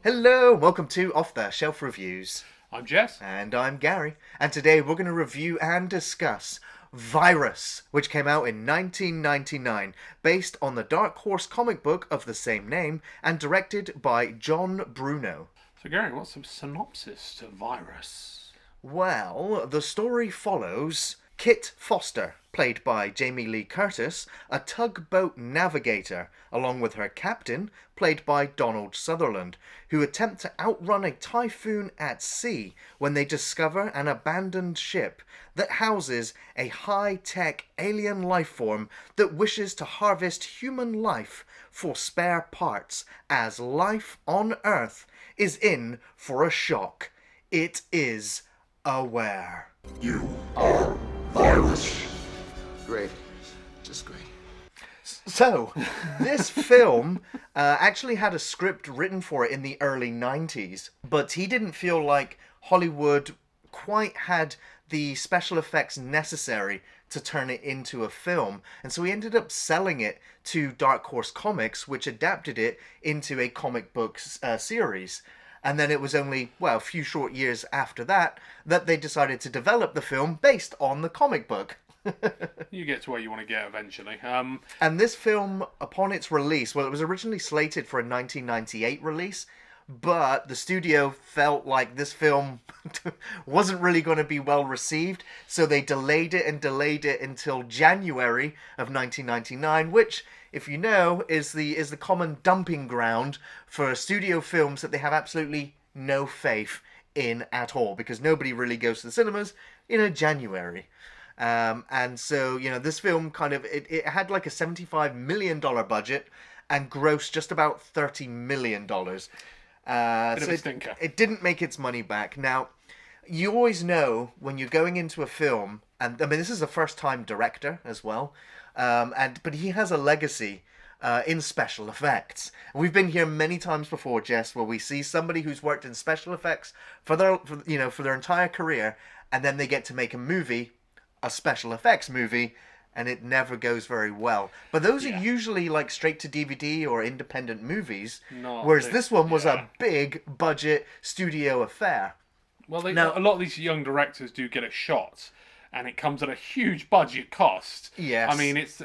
Hello, welcome to Off the Shelf Reviews. I'm Jess. And I'm Gary. And today we're going to review and discuss Virus, which came out in 1999, based on the Dark Horse comic book of the same name and directed by John Bruno. So, Gary, what's some synopsis to Virus? Well, the story follows Kit Foster, played by Jamie Lee Curtis, a tugboat navigator, along with her captain, played by Donald Sutherland, who attempt to outrun a typhoon at sea when they discover an abandoned ship that houses a high-tech alien life form that wishes to harvest human life for spare parts, as life on Earth is in for a shock. It is aware. You are Virus. Great. Just great. So, this film actually had a script written for it in the early 90s, but he didn't feel like Hollywood quite had the special effects necessary to turn it into a film. And so he ended up selling it to Dark Horse Comics, which adapted it into a comic book series. And then it was only, well, a few short years after that they decided to develop the film based on the comic book. You get to where you want to get eventually. And this film, upon its release, well, it was originally slated for a 1998 release, but the studio felt like this film wasn't really going to be well received, so they delayed it until January of 1999, which, if you know, is the common dumping ground for studio films that they have absolutely no faith in at all, because nobody really goes to the cinemas in January. And so, this film it had like a $75 million budget and grossed just about $30 million. Bit of a stinker. It didn't make its money back. Now, you always know when you're going into a film, and I mean, this is a first-time director as well, but he has a legacy in special effects. We've been here many times before, Jess, where we see somebody who's worked in special effects for their entire career, and then they get to make a special effects movie, and it never goes very well. But those are usually like straight to DVD or independent movies, whereas this one was a big budget studio affair. Well, a lot of these young directors do get a shot, and it comes at a huge budget cost. Yes. I mean, it's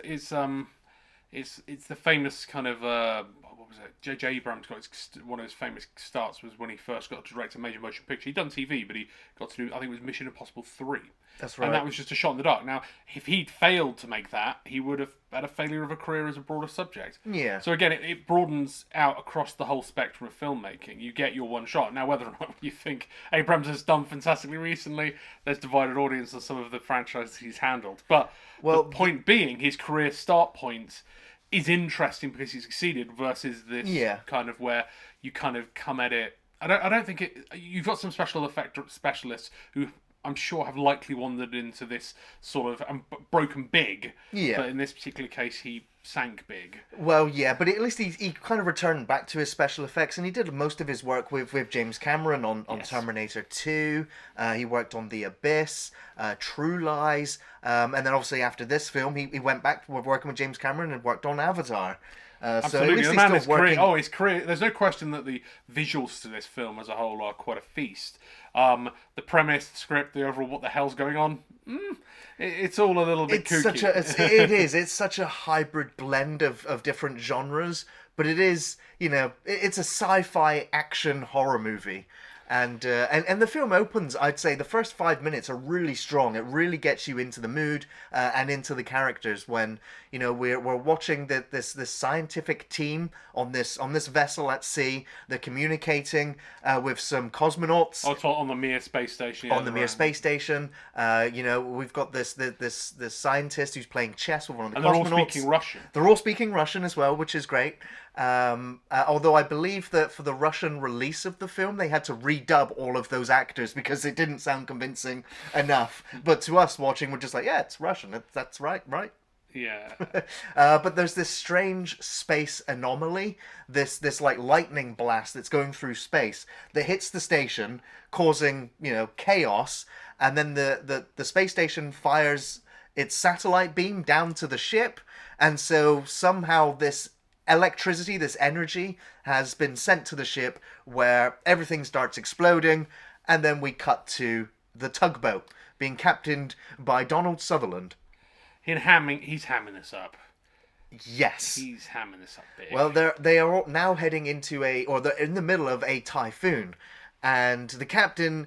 the famous kind of what was it? J.J. Abrams got one of his famous starts was when he first got to direct a major motion picture. He'd done TV, but he got to do, I think it was Mission Impossible 3. That's right. And that was just a shot in the dark. Now, if he'd failed to make that, he would have had a failure of a career as a broader subject. Yeah. So again, it broadens out across the whole spectrum of filmmaking. You get your one shot. Now, whether or not you think Abrams has done fantastically recently, there's divided audience on some of the franchises he's handled. But the point being, his career start point is interesting because he succeeded versus this kind of where you kind of come at it. I don't think it. You've got some special effect specialists who I'm sure have likely wandered into this sort of broken big. Yeah. But in this particular case, he sank big. Well, yeah, but at least he kind of returned back to his special effects, and he did most of his work with James Cameron on Terminator 2. He worked on The Abyss, True Lies, and then obviously after this film, he went back to working with James Cameron and worked on Avatar. Absolutely, so the man is great. Oh, his career. There's no question that the visuals to this film as a whole are quite a feast. The premise, the script, the overall what the hell's going on. It's all a little bit kooky. It's such a hybrid blend of different genres, but it is, it's a sci-fi action horror movie. And the film opens, I'd say the first 5 minutes are really strong. It really gets you into the mood and into the characters when, we're watching this scientific team on this vessel at sea. They're communicating with some cosmonauts. Oh, it's on the Mir space station. On the Mir space station. We've got this scientist who's playing chess with one of the cosmonauts. And they're all speaking Russian. They're all speaking Russian as well, which is great. Although I believe that for the Russian release of the film, they had to redub all of those actors because it didn't sound convincing enough. But to us watching, we're just like, yeah, it's Russian. That's right. Yeah. But there's this strange space anomaly, this like lightning blast that's going through space that hits the station, causing chaos, and then the space station fires its satellite beam down to the ship, and so somehow this electricity, this energy, has been sent to the ship where everything starts exploding, and then we cut to the tugboat being captained by Donald Sutherland. He's hamming this up. Yes. He's hamming this up big. Well, they are now heading into they're in the middle of a typhoon, and the captain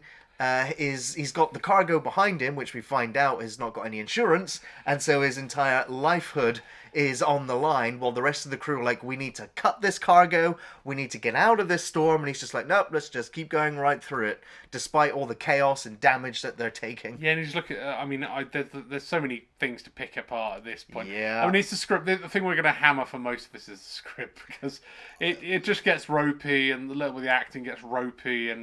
he's got the cargo behind him, which we find out has not got any insurance, and so his entire livelihood is on the line, while the rest of the crew are like, we need to cut this cargo, we need to get out of this storm, and he's just like, nope, let's just keep going right through it, despite all the chaos and damage that they're taking. Yeah, and you just look at, there's so many things to pick apart at this point. Yeah. I mean, it's the script. The thing we're going to hammer for most of this is the script, because it just gets ropey, and the acting gets ropey,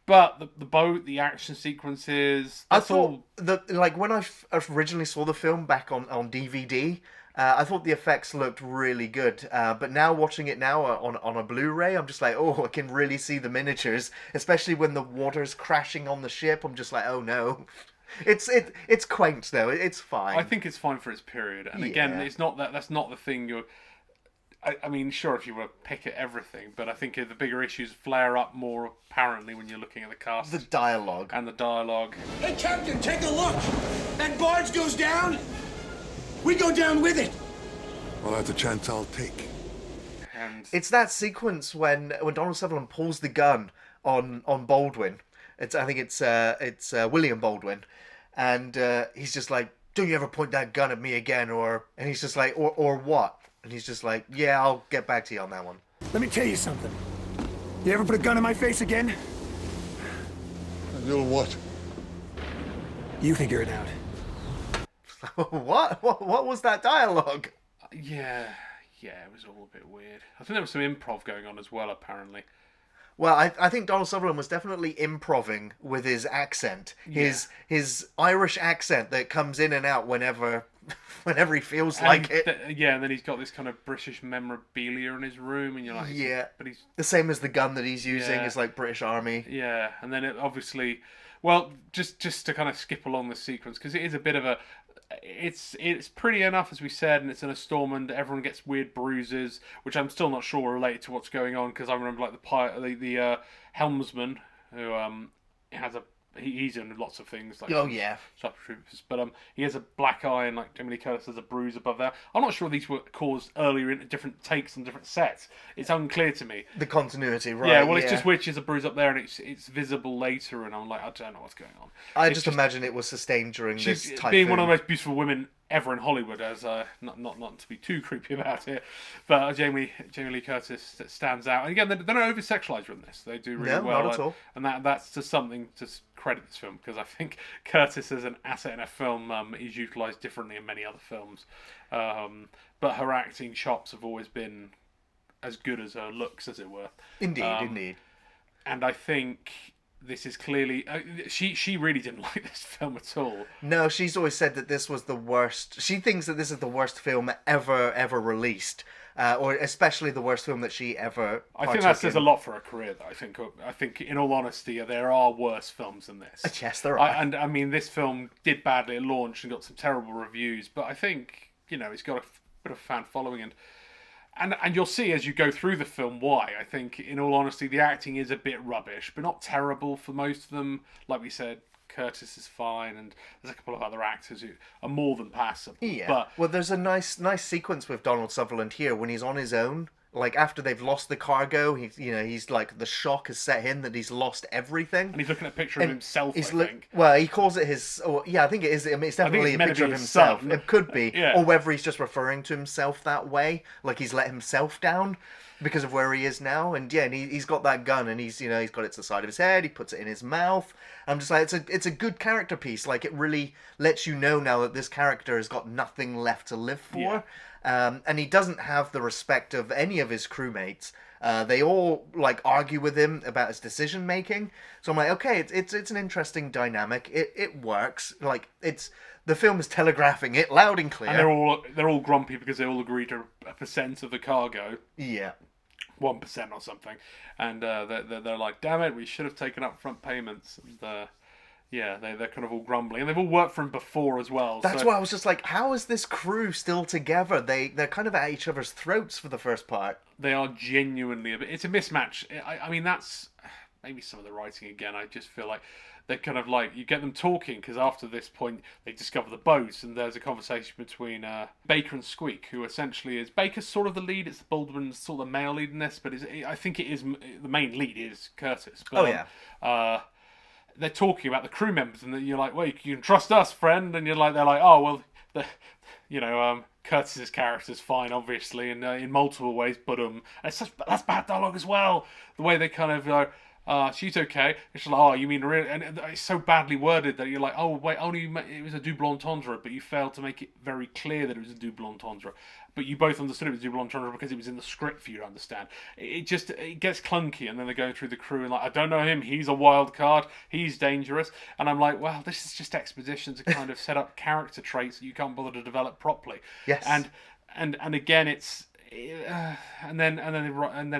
but the boat, the action sequences, I thought when I originally saw the film back on DVD, I thought the effects looked really good. But now watching it now on a Blu-ray, I'm just like, oh, I can really see the miniatures, especially when the water's crashing on the ship. I'm just like, oh no. It's quaint though. It's fine. I think it's fine for its period. And again, it's not that's not the thing you're. I mean, sure, if you were to pick at everything, but I think the bigger issues flare up more apparently when you're looking at the cast. The dialogue. And the dialogue. Hey, Captain, take a look. That barge goes down. We go down with it. Well, that's a chance I'll take. And it's that sequence when Donald Sutherland pulls the gun on Baldwin. I think it's William Baldwin, and he's just like, "Don't you ever point that gun at me again?" And he's just like, "Or what?" And he's just like, "Yeah, I'll get back to you on that one." Let me tell you something. You ever put a gun in my face again? And you'll what? You figure it out. What was that dialogue? Yeah, it was all a bit weird. I think there was some improv going on as well, apparently. Well, I think Donald Sutherland was definitely improving with his accent, his Irish accent that comes in and out whenever he feels like it. And then he's got this kind of British memorabilia in his room, and you're like, but he's the same as the gun that he's using is like British Army. Yeah, and then it obviously, well, just to kind of skip along the sequence, because it is a bit of a. It's pretty enough, as we said, and it's in a storm, and everyone gets weird bruises, which I'm still not sure related to what's going on, because I remember like the helmsman who he's in lots of things like Super Troopers, but he has a black eye, and like Jamie Lee Curtis has a bruise above there. I'm not sure these were caused earlier in different takes on different sets. It's unclear to me. The continuity, right? Yeah, well, it's just which is a bruise up there, and it's visible later, and I'm like, I don't know what's going on. I just imagine it was sustained during this typhoon. Being one of the most beautiful women ever in Hollywood, as not to be too creepy about it, but Jamie Lee Curtis stands out. And again, they're not over sexualized in this. They do really well. Not at all. And that's just something to credit this film, because I think Curtis as an asset in a film is utilized differently in many other films. But her acting chops have always been as good as her looks, as it were. Indeed. And I think this is clearly she really didn't like this film at all. No, she's always said that this was the worst. She thinks that this is the worst film ever released, or especially the worst film that she ever. I think that says a lot for her career, though. I think, in all honesty, there are worse films than this. Yes, there are. And I mean, this film did badly at launch and got some terrible reviews, but I think it's got a bit of fan following, and you'll see as you go through the film why. I think, in all honesty, the acting is a bit rubbish, but not terrible for most of them. Like we said, Curtis is fine, and there's a couple of other actors who are more than passable. Yeah. But well, there's a nice sequence with Donald Sutherland here when he's on his own. Like after they've lost the cargo, he's like the shock has set in that he's lost everything, and he's looking at a picture of himself. I think. Well, he calls it his. I think it is. I mean, it's definitely a picture of himself. It could be, or whether he's just referring to himself that way, like he's let himself down because of where he is now. And he's got that gun, and he's got it to the side of his head. He puts it in his mouth. I'm just like, it's a good character piece. Like it really lets you know now that this character has got nothing left to live for. Yeah. And he doesn't have the respect of any of his crewmates. They all like argue with him about his decision making. So I'm like, okay, it's an interesting dynamic. It works. Like the film is telegraphing it loud and clear. And they're all grumpy because they all agree to a percent of the cargo. Yeah. 1% or something, and they're like, damn it, we should have taken upfront payments. And Yeah, they're kind of all grumbling, and they've all worked for him before as well. That's so... why I was just like, how is this crew still together? They're kind of at each other's throats for the first part. They are genuinely it's a mismatch. I mean, that's maybe some of the writing again. I just feel like they're kind of like, you get them talking because after this point they discover the boat, and there's a conversation between Baker and Squeak, who essentially is Baker's sort of the lead. It's Baldwin's sort of the male lead in this, but I think it is the main lead is Curtis. But, they're talking about the crew members, and then you're like, well, you can trust us, friend. And they're like, oh well, Curtis's character's fine, obviously, and in multiple ways, but that's bad dialogue as well. The way they kind of go, she's okay. It's like, oh, you mean really? And it's so badly worded that you're like, oh wait, it was a double entendre, but you failed to make it very clear that it was a double entendre. But you both understood it was a double entendre because it was in the script for you to understand. It gets clunky, and then they're going through the crew and like, I don't know him. He's a wild card. He's dangerous. And I'm like, well, this is just exposition to kind of set up character traits that you can't bother to develop properly. Yes. And again, it's. And then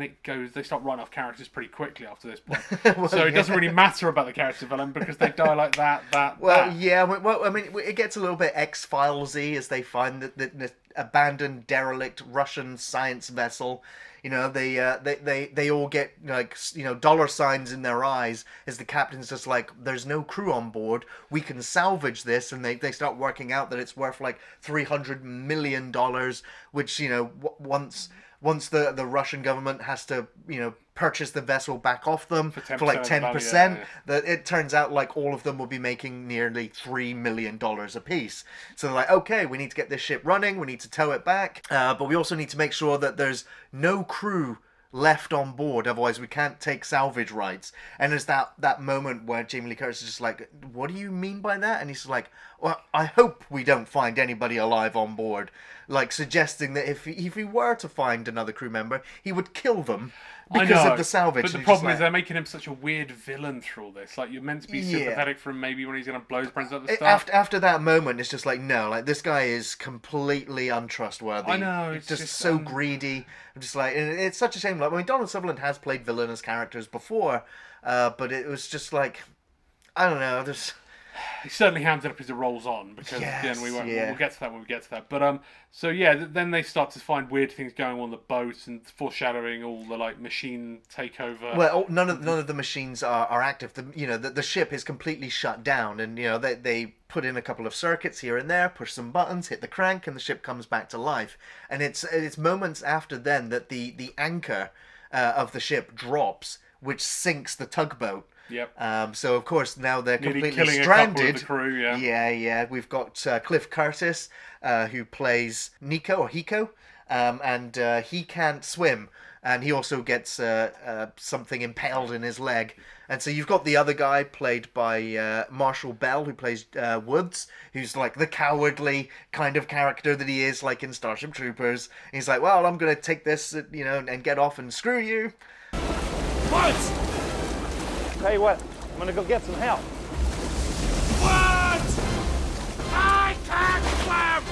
it goes. They start writing off characters pretty quickly after this point. Well, so it doesn't really matter about the character development because they die like that. Yeah. Well, I mean, it gets a little bit X-Filesy as they find that the abandoned, derelict Russian science vessel. They all get like dollar signs in their eyes as the captain's just like, there's no crew on board. We can salvage this, and they start working out that it's worth like $300 million, which once the Russian government has to purchase the vessel back off them for like 10%, that it turns out like all of them will be making nearly $3 million a piece. So they're like, okay, we need to get this ship running, we need to tow it back, but we also need to make sure that there's no crew left on board, otherwise we can't take salvage rights. And there's that moment where Jamie Lee Curtis is just like, what do you mean by that? And he's like, well, I hope we don't find anybody alive on board, like suggesting that if he were to find another crew member, he would kill them because of the salvage. But the problem is they're making him such a weird villain through all this. Like, you're meant to be sympathetic for him maybe when he's going to blow his brains out the start. After that moment, it's just like, no, like this guy is completely untrustworthy. I know. It's just so greedy. I'm just like, and it's such a shame. Like, I mean, Donald Sutherland has played villainous characters before, but it was just like, I don't know, there's... He certainly handed up as it rolls on, because again, we'll get to that when we get to that. But then they start to find weird things going on the boat and foreshadowing all the like machine takeover. Well, none of the machines are active. The ship is completely shut down, and they put in a couple of circuits here and there, push some buttons, hit the crank, and the ship comes back to life. And it's moments after then that the anchor of the ship drops, which sinks the tugboat. Yep. So of course now they're completely killing stranded. A couple of the crew, Yeah. We've got Cliff Curtis, who plays Hiko, and he can't swim, and he also gets something impaled in his leg. And so you've got the other guy played by Marshall Bell, who plays Woods, who's like the cowardly kind of character that he is, like in Starship Troopers. And he's like, well, I'm gonna take this, and get off and screw you. What? Tell you what, I'm gonna go get some help. What? I can't swim!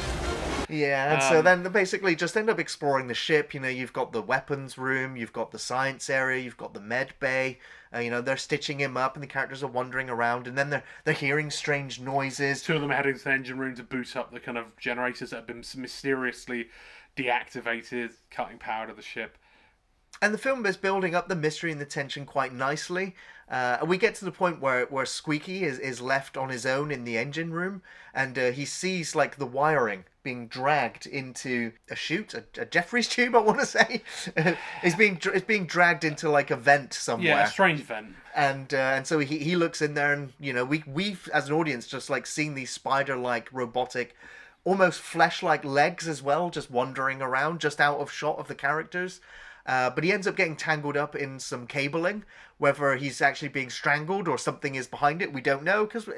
Yeah, and so then they basically just end up exploring the ship. You've got the weapons room, you've got the science area, you've got the med bay. They're stitching him up, and the characters are wandering around, and then they're hearing strange noises. Two of them are heading to the engine room to boot up the kind of generators that have been mysteriously deactivated, cutting power to the ship. And the film is building up the mystery and the tension quite nicely. We get to the point where Squeaky is left on his own in the engine room, and he sees like the wiring being dragged into a chute, a Jeffries tube, I want to say. It's being dragged into like a vent somewhere. Yeah, a strange vent. And so he looks in there, and we've as an audience just like seen these spider-like robotic, almost flesh-like legs as well, just wandering around, just out of shot of the characters. But he ends up getting tangled up in some cabling. Whether he's actually being strangled or something is behind it, we don't know, because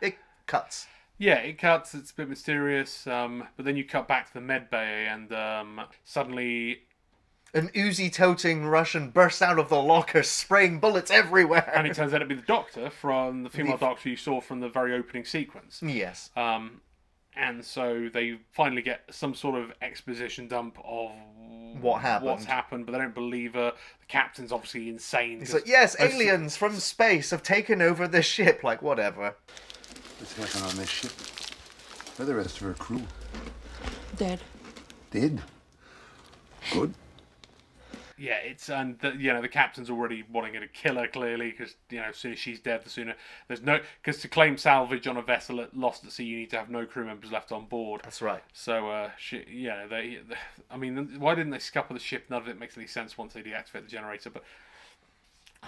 it cuts. Yeah, it cuts. It's a bit mysterious. But then you cut back to the med bay, and suddenly an Uzi-toting Russian bursts out of the locker, spraying bullets everywhere. And it turns out to be the Doctor, from the female Doctor you saw from the very opening sequence. Yes. And so they finally get some sort of exposition dump of What happened. what's happened, but they don't believe her. The captain's obviously insane. He's like, yes, aliens from space have taken over this ship. Like, whatever. What's happening on this ship? Where the rest of her crew? Dead. Dead? Good. Yeah, it's and the captain's already wanting her to kill her clearly because as soon as she's dead, the sooner there's no because to claim salvage on a vessel lost at sea, you need to have no crew members left on board. That's right. So I mean, why didn't they scupper the ship? None of it makes any sense once they deactivate the generator. But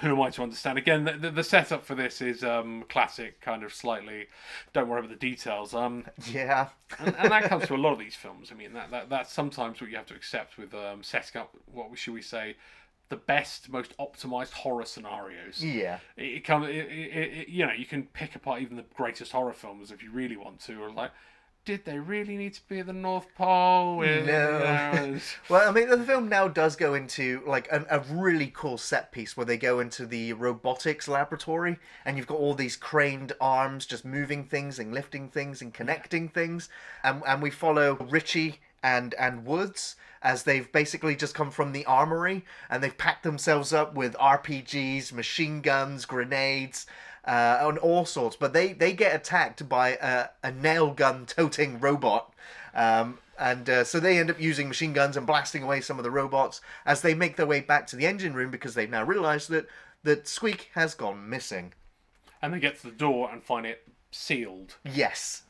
who am I to understand? Again, the setup for this is classic, kind of slightly. Don't worry about the details. Yeah. and that comes to a lot of these films. I mean, that's sometimes what you have to accept with setting up what should we say, the best, most optimized horror scenarios. Yeah. You can pick apart even the greatest horror films if you really want to, or like. Did they really need to be at the North Pole? No. Well, I mean, the film now does go into like a really cool set piece where they go into the robotics laboratory, and you've got all these craned arms just moving things and lifting things and connecting things, and we follow Richie and Woods as they've basically just come from the armory and they've packed themselves up with RPGs, machine guns, grenades. On all sorts, but they get attacked by a nail gun toting robot, so they end up using machine guns and blasting away some of the robots as they make their way back to the engine room because they've now realised that Squeak has gone missing. And they get to the door and find it sealed. Yes.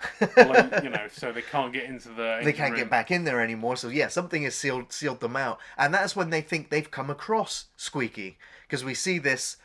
So they can't get into the engine they can't room. get back in there anymore. So yeah, something has sealed them out, and that's when they think they've come across Squeaky because we see this.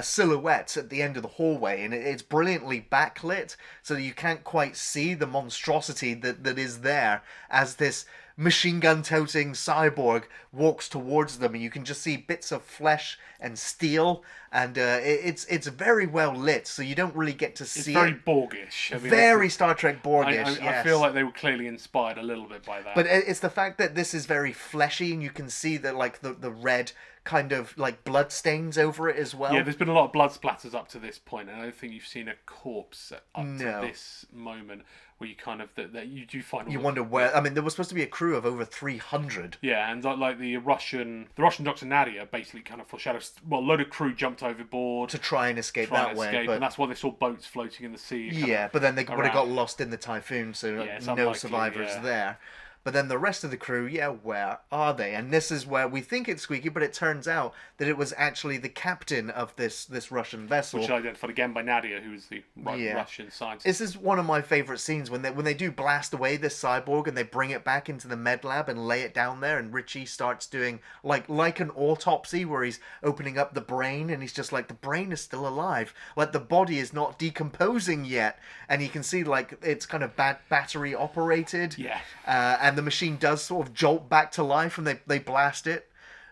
Silhouettes at the end of the hallway, and it's brilliantly backlit so that you can't quite see the monstrosity that is there as this machine gun toting cyborg walks towards them, and you can just see bits of flesh and steel, and it's very well lit, so you don't really get to see It's very it. Borgish. I mean, Very Star Trek Borgish. I feel like they were clearly inspired a little bit by that. But it's the fact that this is very fleshy, and you can see that like the red kind of like blood stains over it as well. Yeah, there's been a lot of blood splatters up to this point, and I don't think you've seen a corpse up No. to this moment where you kind of that you do find. All You the- wonder where. I mean, there was supposed to be a crew of over 300. Yeah, and like the Russian Dr. Nadia basically kind of foreshadows. Well, a load of crew jumped overboard To try and escape trying that to way, escape, but and that's why they saw boats floating in the sea. kind yeah, of but then they would have got around. lost in the typhoon, so Yeah, it's no unlikely, survivors yeah. there. But then the rest of the crew, yeah, where are they? And this is where we think it's Squeaky, but it turns out that it was actually the captain of this Russian vessel. Which is identified again by Nadia, who is the Yeah. Russian scientist. This is one of my favourite scenes when they do blast away this cyborg and they bring it back into the med lab and lay it down there, and Richie starts doing like an autopsy where he's opening up the brain and he's just like, the brain is still alive, like the body is not decomposing yet, and you can see like it's kind of battery operated. Yeah. And the machine does sort of jolt back to life and they blast it,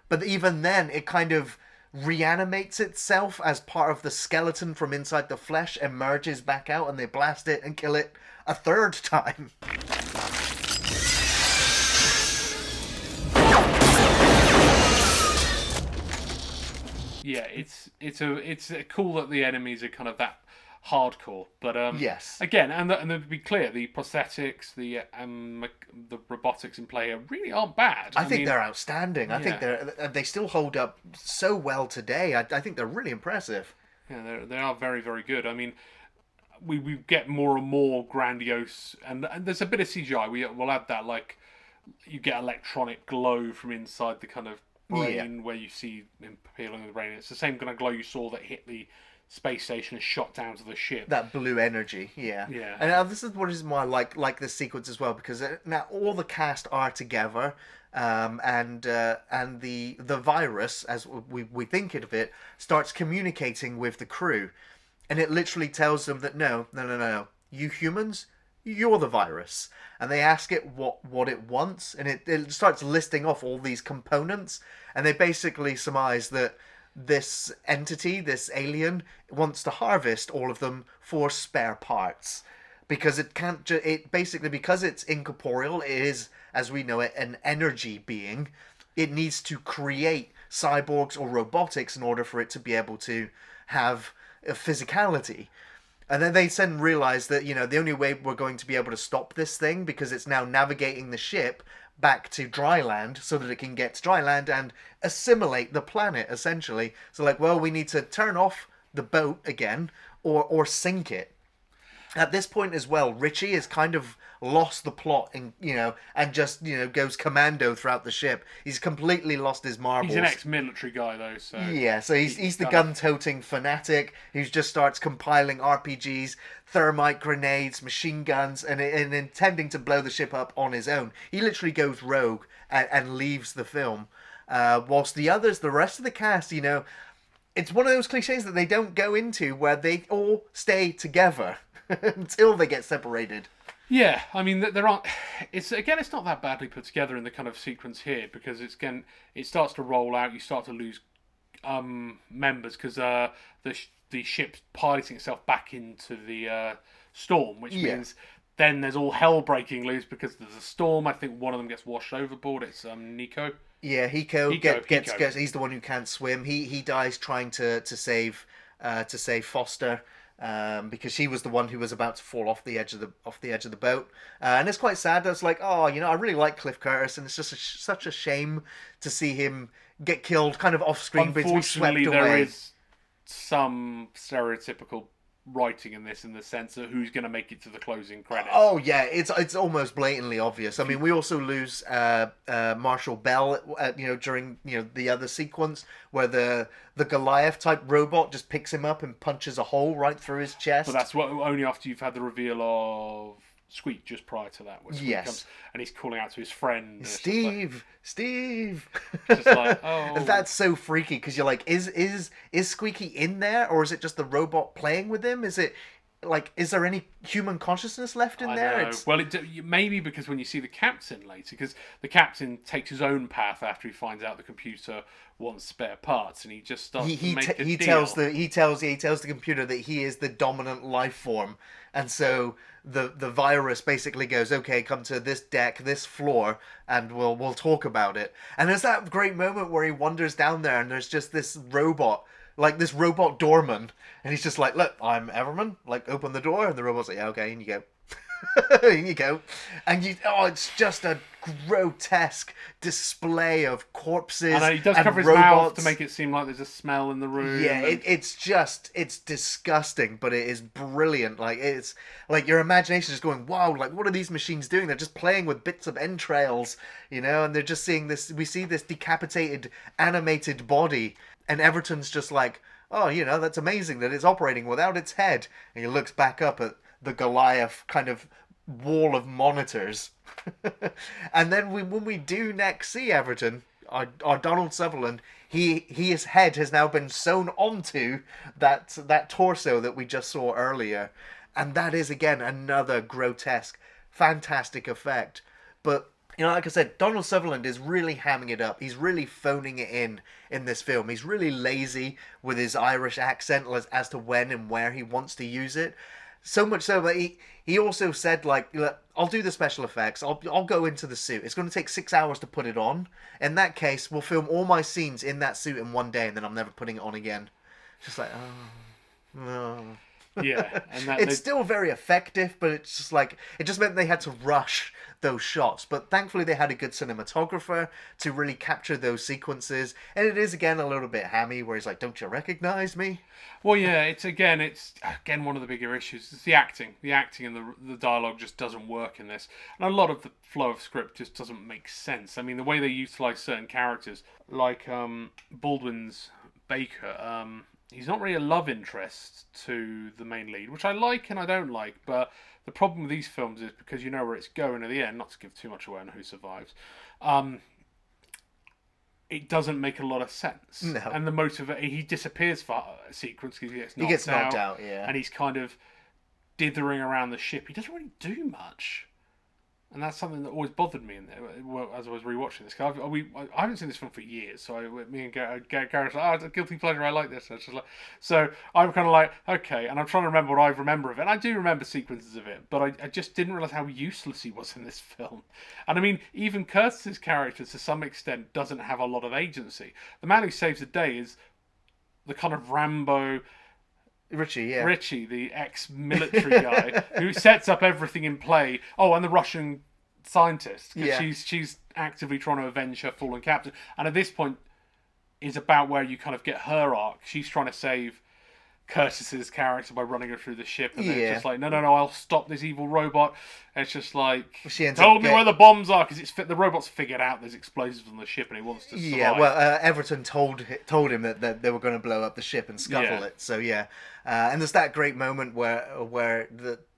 but even then it kind of reanimates itself as part of the skeleton from inside the flesh emerges back out, and they blast it and kill it a third time. Yeah, it's cool that the enemies are kind of that hardcore, but Yes. again, and to be clear, the prosthetics, the robotics in play really aren't bad. I think they're outstanding. I think Yeah. they still hold up so well today. I think they're really impressive. Yeah, they are very, very good. I mean, we get more and more grandiose, and there's a bit of CGI. We'll add that, like, you get electronic glow from inside the kind of brain where you see him peeling the brain. It's the same kind of glow you saw that hit the space station and shot down to the ship. That blue energy, yeah. Yeah. And this is what is why I like this sequence as well, because now all the cast are together, and the virus, as we think of it, starts communicating with the crew, and it literally tells them that no, you humans, you're the virus. And they ask it what it wants, and it starts listing off all these components, and they basically surmise that this entity, this alien, wants to harvest all of them for spare parts, because it can't. It basically, because it's incorporeal, it is, as we know it, an energy being. It needs to create cyborgs or robotics in order for it to be able to have a physicality. And then they then realize that, the only way we're going to be able to stop this thing, because it's now navigating the ship back to dry land so that it can get to dry land and assimilate the planet, essentially. So, like, well, we need to turn off the boat again or sink it. At this point as well, Richie has kind of lost the plot and just goes commando throughout the ship. He's completely lost his marbles. He's an ex-military guy though, so yeah, so he's the gun-toting fanatic who just starts compiling RPGs, thermite grenades, machine guns, and intending to blow the ship up on his own. He literally goes rogue and leaves the film, whilst the rest of the cast, it's one of those cliches that they don't go into where they all stay together until they get separated. Yeah, I mean, there aren't. It's not that badly put together in the kind of sequence here, because it starts to roll out. You start to lose members because the ship's piloting itself back into the storm, which means then there's all hell breaking loose because there's a storm. I think one of them gets washed overboard. It's Nico. Yeah, Hiko gets. He's the one who can't swim. He dies trying to save Foster. Because she was the one who was about to fall off the edge of the boat, and it's quite sad. It's like, I really like Cliff Curtis, and it's just such a shame to see him get killed, kind of off screen, but be swept away. There is some stereotypical writing in this, in the sense of who's going to make it to the closing credits. Oh yeah, it's almost blatantly obvious. I mean, we also lose Marshall Bell, during the other sequence where the Goliath type robot just picks him up and punches a hole right through his chest. But that's only after you've had the reveal of Squeak just prior to that. Where Squeak comes and he's calling out to his friend. Steve. Just like, oh. That's so freaky because you're like, is Squeaky in there, or is it just the robot playing with him? Is it like, is there any human consciousness left in there? Know. Well, maybe because when you see the captain later, because the captain takes his own path after he finds out the computer wants spare parts, and he just starts to make a deal. He tells the computer that he is the dominant life form, and so the virus basically goes, okay, come to this deck, this floor, and we'll talk about it. And there's that great moment where he wanders down there, and there's just this robot. Like this robot doorman, and he's just like, look, I'm Everman, like, open the door, and the robot's like, yeah, okay, in you go. In you go. And it's just a grotesque display of corpses and he does cover his mouth to make it seem like there's a smell in the room. Yeah, it's disgusting, but it is brilliant. Like, it's like your imagination is going, wow, like, what are these machines doing? They're just playing with bits of entrails, and they're just seeing this, we see this decapitated, animated body. And Everton's just like, oh, that's amazing that it's operating without its head. And he looks back up at the Goliath kind of wall of monitors. And then when we do next see Everton, our Donald Sutherland, his head has now been sewn onto that torso that we just saw earlier. And that is, again, another grotesque, fantastic effect. But like I said, Donald Sutherland is really hamming it up. He's really phoning it in this film. He's really lazy with his Irish accent as to when and where he wants to use it. So much so that he also said, like, I'll do the special effects. I'll go into the suit. It's going to take 6 hours to put it on. In that case, we'll film all my scenes in that suit in one day, and then I'm never putting it on again. Just like, oh, no. Yeah, and it's still very effective, but it's just like, it just meant they had to rush those shots. But thankfully they had a good cinematographer to really capture those sequences. And it is, again, a little bit hammy, where he's like, don't you recognize me? Well, yeah, it's again one of the bigger issues. It's the acting. The acting and the dialogue just doesn't work in this. And a lot of the flow of script just doesn't make sense. I mean, the way they utilize certain characters, like Baldwin's Baker, he's not really a love interest to the main lead, which I like and I don't like. But the problem with these films is, because you know where it's going at the end, not to give too much away on who survives, it doesn't make a lot of sense. No. And he disappears for a sequence because he gets knocked out, yeah. And he's kind of dithering around the ship. He doesn't really do much. And that's something that always bothered me as I was rewatching this. I haven't seen this film for years, so me and Gareth like, it's a guilty pleasure, I like this. So I'm kind of like, okay, and I'm trying to remember what I remember of it. And I do remember sequences of it, but I just didn't realise how useless he was in this film. And I mean, even Curtis's character, to some extent, doesn't have a lot of agency. The man who saves the day is the kind of Rambo Richie, yeah. Richie, the ex-military guy, who sets up everything in play. Oh, and the Russian scientist, because she's actively trying to avenge her fallen captain. And at this point, is about where you kind of get her arc. She's trying to save Curtis's character by running her through the ship, and then it's just like, no, I'll stop this evil robot. And it's just like, she ends told me where the bombs are, because the robot's figured out there's explosives on the ship and he wants to survive. Yeah, well, Everton told him that they were going to blow up the ship and scuttle it. So yeah, and there's that great moment where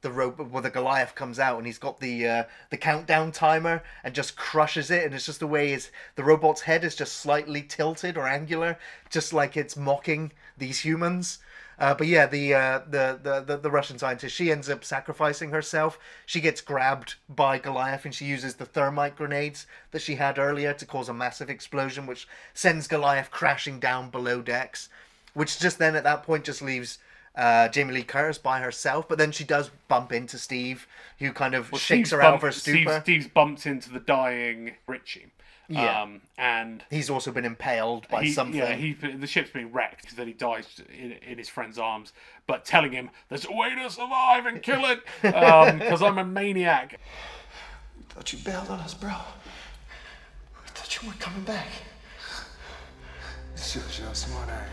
the robot, where the Goliath comes out and he's got the countdown timer and just crushes it, and it's just the way the robot's head is just slightly tilted or angular, just like it's mocking these humans. But yeah, the Russian scientist, she ends up sacrificing herself. She gets grabbed by Goliath and she uses the thermite grenades that she had earlier to cause a massive explosion, which sends Goliath crashing down below decks, which just then at that point just leaves Jamie Lee Curtis by herself. But then she does bump into Steve, who kind of shakes her out of her stupor. Steve's bumped into the dying Richie. Yeah, and he's also been impaled by something. Yeah, the ship's been wrecked because then he dies in his friend's arms, but telling him there's a way to survive and kill it because I'm a maniac. Thought you bailed on us, bro. I thought you weren't coming back. This shows you how smart I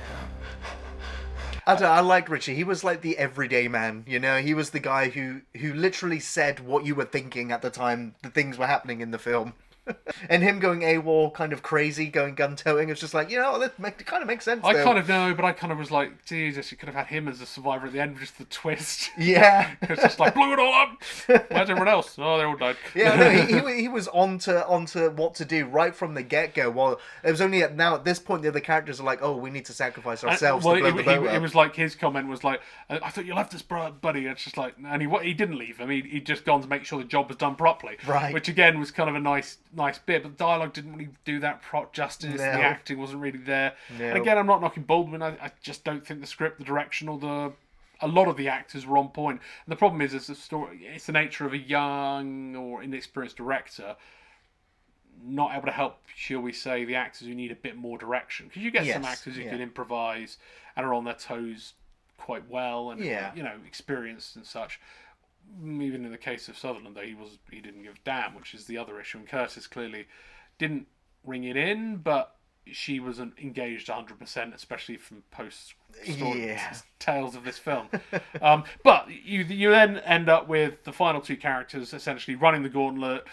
am. I liked Richie. He was like the everyday man, you know. He was the guy who literally said what you were thinking at the time the things were happening in the film. And him going AWOL, kind of crazy, going gun-toting, it's just like, you know, it kind of makes sense. I kind of know, but I kind of was like, Jesus, you could have had him as a survivor at the end, just the twist. Yeah. It's just like, blew it all up. Where's everyone else? Oh, they all died. Yeah, no, he was onto what to do right from the get-go. Well, it was only now at this point the other characters are like, oh, we need to sacrifice ourselves to blow the boat up. It was like his comment was like, I thought you left us, buddy. It's just like, and he didn't leave him. He'd just gone to make sure the job was done properly. Right. Which again was kind of a nice bit, but the dialogue didn't really do that justice. No. The acting wasn't really there. No. And again, I'm not knocking Baldwin. I just don't think the script, the direction, or a lot of the actors were on point. And the problem is, it's the nature of a young or inexperienced director not able to help, shall we say, the actors who need a bit more direction. Because you get some actors who can improvise and are on their toes quite well and experienced and such. Even in the case of Sutherland, though, he didn't give a damn, which is the other issue. And Curtis clearly didn't ring it in, but she wasn't engaged 100%, especially from post-story tales of this film. But you then end up with the final two characters essentially running the gauntlet,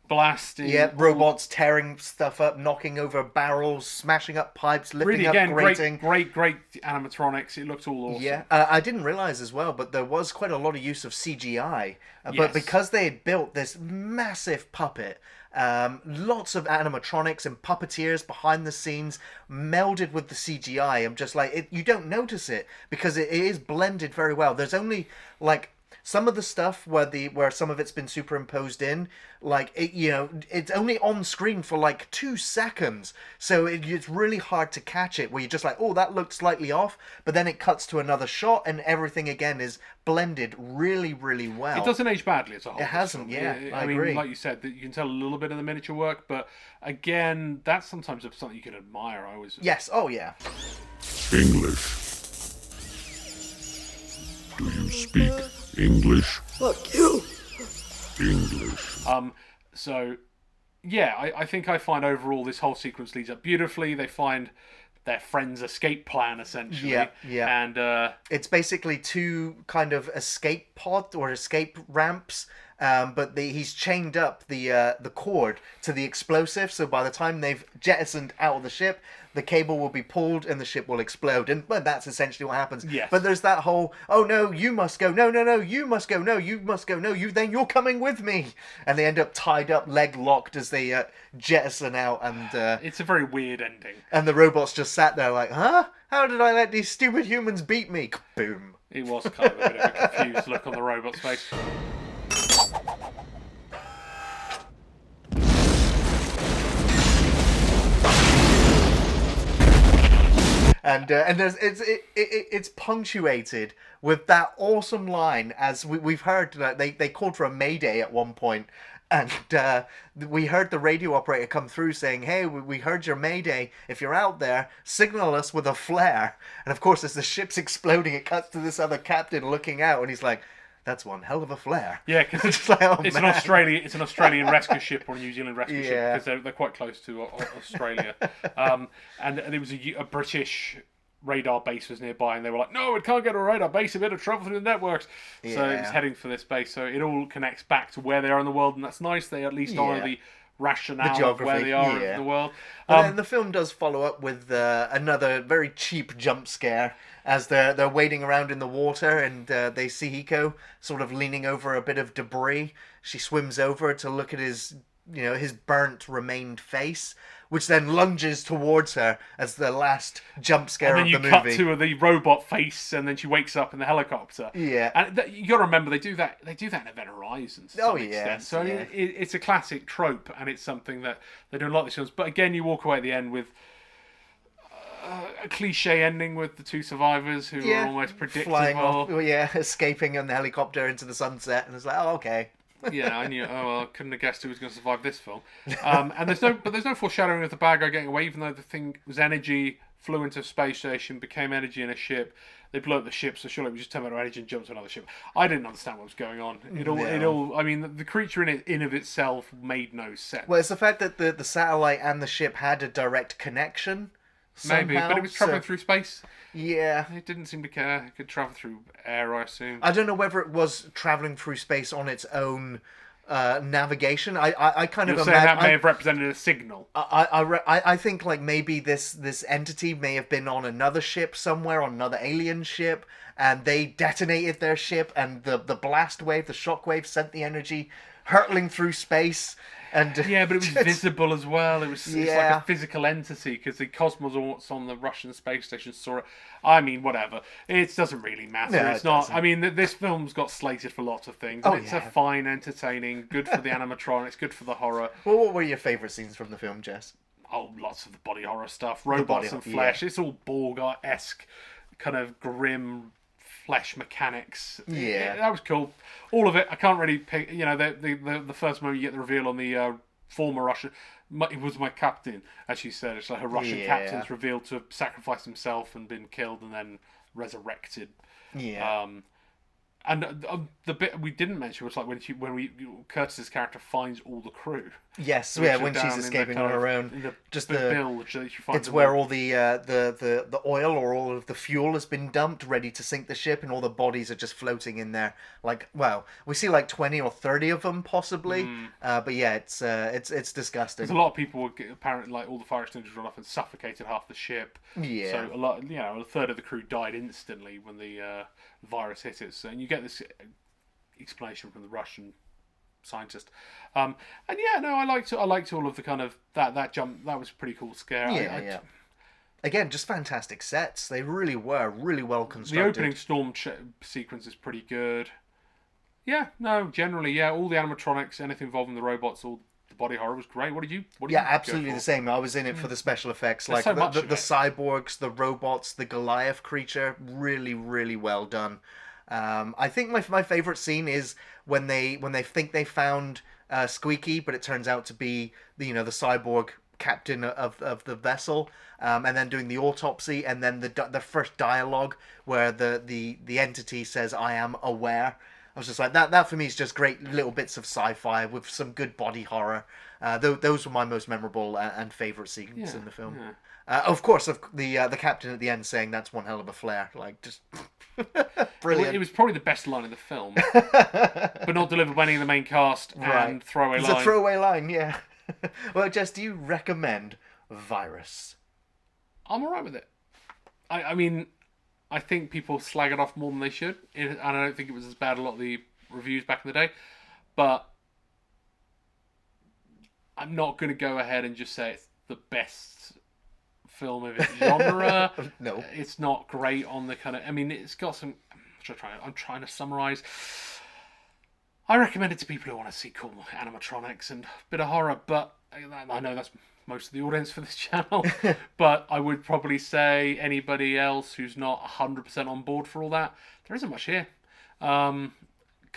blasting. Yeah, robots tearing stuff up, knocking over barrels, smashing up pipes, lifting up grating. Great animatronics. It looked all awesome. Yeah, I didn't realize as well, but there was quite a lot of use of CGI. But because they had built this massive puppet, lots of animatronics and puppeteers behind the scenes melded with the CGI. I'm just like, you don't notice it because it is blended very well. There's only like some of the stuff where some of it's been superimposed in, like it's only on screen for like 2 seconds, so it's really hard to catch it. Where you're just like, oh, that looks slightly off, but then it cuts to another shot, and everything again is blended really, really well. It doesn't age badly as a whole. It hasn't, I agree. mean, like you said, that you can tell a little bit of the miniature work, but again, that's sometimes something you can admire. Yes, oh yeah. English. Do you speak English? Fuck you! English. So, yeah, I think I find overall this whole sequence leads up beautifully. They find their friend's escape plan, essentially. Yeah. And it's basically 2 kind of escape pod or escape ramps. But he's chained up the cord to the explosive, so by the time they've jettisoned out of the ship, the cable will be pulled and the ship will explode, and that's essentially what happens. Yes. But there's that whole, oh no, you must go, no, you must go, no, you must go, no, then you're coming with me, and they end up tied up, leg locked as they jettison out, and it's a very weird ending. And the robots just sat there like, huh? How did I let these stupid humans beat me? Boom. It was kind of a bit of a confused look on the robot's face. And there's it's punctuated with that awesome line, as we've heard that they called for a mayday at one point, And we heard the radio operator come through saying, "Hey, we heard your mayday. If you're out there, signal us with a flare." And of course, as the ship's exploding, it cuts to this other captain looking out, and he's like, "That's one hell of a flare." Yeah, because It's like, oh, it's man. an Australian rescue ship or a New Zealand rescue ship Yeah. because they're quite close to Australia. And it was a British radar base was nearby, and they were like, "No, it can't get to a radar base. It better travel through the networks." So it was Yeah. heading for this base. So it all connects back to where they are in the world, and that's nice. They at least honour Yeah. the rationale of geography, where they are yeah. in the world. But then the film does follow up with another very cheap jump scare as they're wading around in the water, and they see Hiko sort of leaning over a bit of debris. She swims over to look at his burnt remained face, which then lunges towards her as the last jump scare And then of the you cut movie. to the robot face, and then she wakes up in the helicopter. Yeah. And you got to remember they do that in Event Horizon to Oh, some yeah, extent. So I mean, yeah. it's a classic trope, and it's something that they do a lot of these films. But again, you walk away at the end with a cliche ending with the two survivors who are almost predictable. Flying off, escaping in the helicopter into the sunset, and it's like, oh, okay. Yeah, I knew. Oh well, I couldn't have guessed who was going to survive this film. And there's no foreshadowing of the bad guy getting away, even though the thing was energy, flew into a space station, became energy in a ship. They blew up the ship, so surely we just turned out energy and jumped to another ship. I didn't understand what was going on. It all. I mean, the creature in of itself made no sense. Well, it's the fact that the satellite and the ship had a direct connection. Maybe, somehow, but it was traveling so- through space. Yeah. It didn't seem to care. It could travel through air, I assume. I don't know whether it was traveling through space on its own navigation. I kind You're of saying that imagine. may have represented a signal. I think like maybe this entity may have been on another ship somewhere, on another alien ship, and they detonated their ship, and the blast wave, the shock wave, sent the energy hurtling through space. And Yeah, but it was visible as well. It's like Yeah. a physical entity because the cosmonauts on the Russian space station saw it. I mean, whatever. It doesn't really matter. No, It's it not. doesn't. I mean, this film's got slated for lots of things. Oh, It's yeah. a fine, entertaining, good for the animatronics, good for the horror. Well, what were your favourite scenes from the film, Jess? Oh, lots of the body horror stuff. Robots and horror, flesh. It's all Borg-esque, kind of grim flesh mechanics. Yeah. That was cool. All of it. I can't really pick. You know, the first moment you get the reveal on the former Russian. It was my captain, as she said. It's like her Russian Yeah. captain's revealed to have sacrificed himself and been killed and then resurrected. Yeah. And the bit we didn't mention was like when Curtis's character finds all the crew. Yes, Which yeah, are when down she's in the escaping kind on of- her in own. the Just bilge that she finds. It's where all the oil or all of the fuel has been dumped, ready to sink the ship, and all the bodies are just floating in there. Like, well, we see like 20 or 30 of them possibly, but yeah, it's disgusting. Because a lot of people were apparently like all the fire extinguishers run off and suffocated half the ship. Yeah. So a lot, a third of the crew died instantly when the virus hit it. So, and you get this explanation from the Russian scientist. And yeah, no, I liked all of the kind of that jump. That was a pretty cool scare. Yeah. Again, just fantastic sets. They really were really well The constructed. opening storm sequence is pretty good. Yeah, no, generally, yeah, all the animatronics, anything involving the robots, all the body horror was great. What did you? Yeah, go absolutely for? the same. I was in it for the special effects, like so much the of it. cyborgs, the robots, the Goliath creature. Really, really well done. I think my favorite scene is when they think they found Squeaky, but it turns out to be the cyborg captain of the vessel, and then doing the autopsy, and then the first dialogue where the entity says, "I am aware." I was just like, that for me is just great little bits of sci-fi with some good body horror. Those were my most memorable and favorite scenes in the film. yeah. Of course, the captain at the end saying that's one hell of a flare, like just brilliant. It was probably the best line in the film, but not delivered by any of the main cast and throwaway It's line. a throwaway line, yeah. Well, Jess, do you recommend Virus? I'm alright with it. I mean, I think people slag it off more than they should, and I don't think it was as bad as a lot of the reviews back in the day, but I'm not going to go ahead and just say it's the best film of its genre. No. It's not great on the kind of... I mean, it's got some... I'm trying to summarise. I recommend it to people who want to see cool animatronics and a bit of horror, but I know that's most of the audience for this channel, but I would probably say anybody else who's not 100% on board for all that, there isn't much here. Couple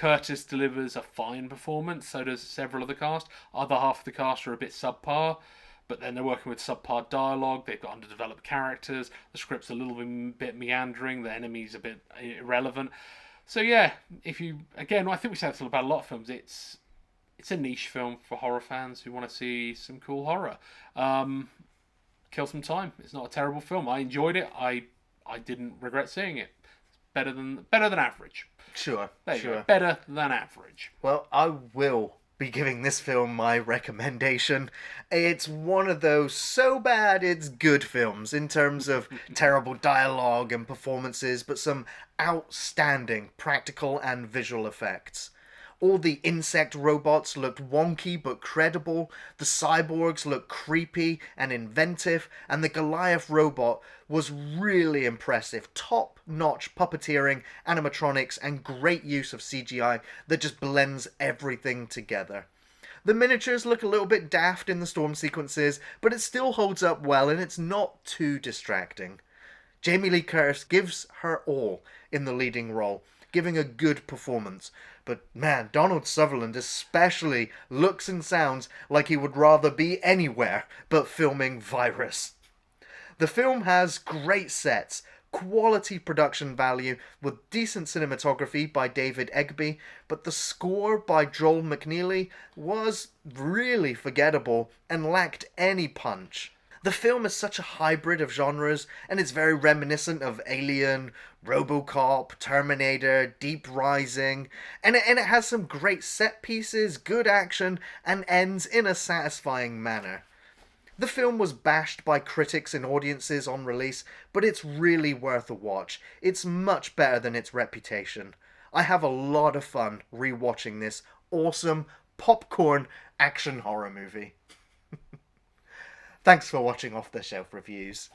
Curtis delivers a fine performance, so does several of the cast. Other half of the cast are a bit subpar, but then they're working with subpar dialogue, they've got underdeveloped characters, the script's a little bit meandering, the enemy's a bit irrelevant. So yeah, I think we say this about a lot of films, it's a niche film for horror fans who want to see some cool horror. Kill some time. It's not a terrible film. I enjoyed it. I didn't regret seeing it. Better than average. Sure. There you go. Better than average. Well, I will be giving this film my recommendation. It's one of those so bad it's good films in terms of terrible dialogue and performances, but some outstanding practical and visual effects. All the insect robots looked wonky but credible, the cyborgs looked creepy and inventive, and the Goliath robot was really impressive. Top-notch puppeteering, animatronics, and great use of CGI that just blends everything together. The miniatures look a little bit daft in the storm sequences, but it still holds up well and it's not too distracting. Jamie Lee Curtis gives her all in the leading role, giving a good performance. But man, Donald Sutherland especially looks and sounds like he would rather be anywhere but filming Virus. The film has great sets, quality production value with decent cinematography by David Egby, but the score by Joel McNeely was really forgettable and lacked any punch. The film is such a hybrid of genres, and it's very reminiscent of Alien, RoboCop, Terminator, Deep Rising, and it has some great set pieces, good action, and ends in a satisfying manner. The film was bashed by critics and audiences on release, but it's really worth a watch. It's much better than its reputation. I have a lot of fun rewatching this awesome popcorn action horror movie. Thanks for watching Off the Shelf Reviews.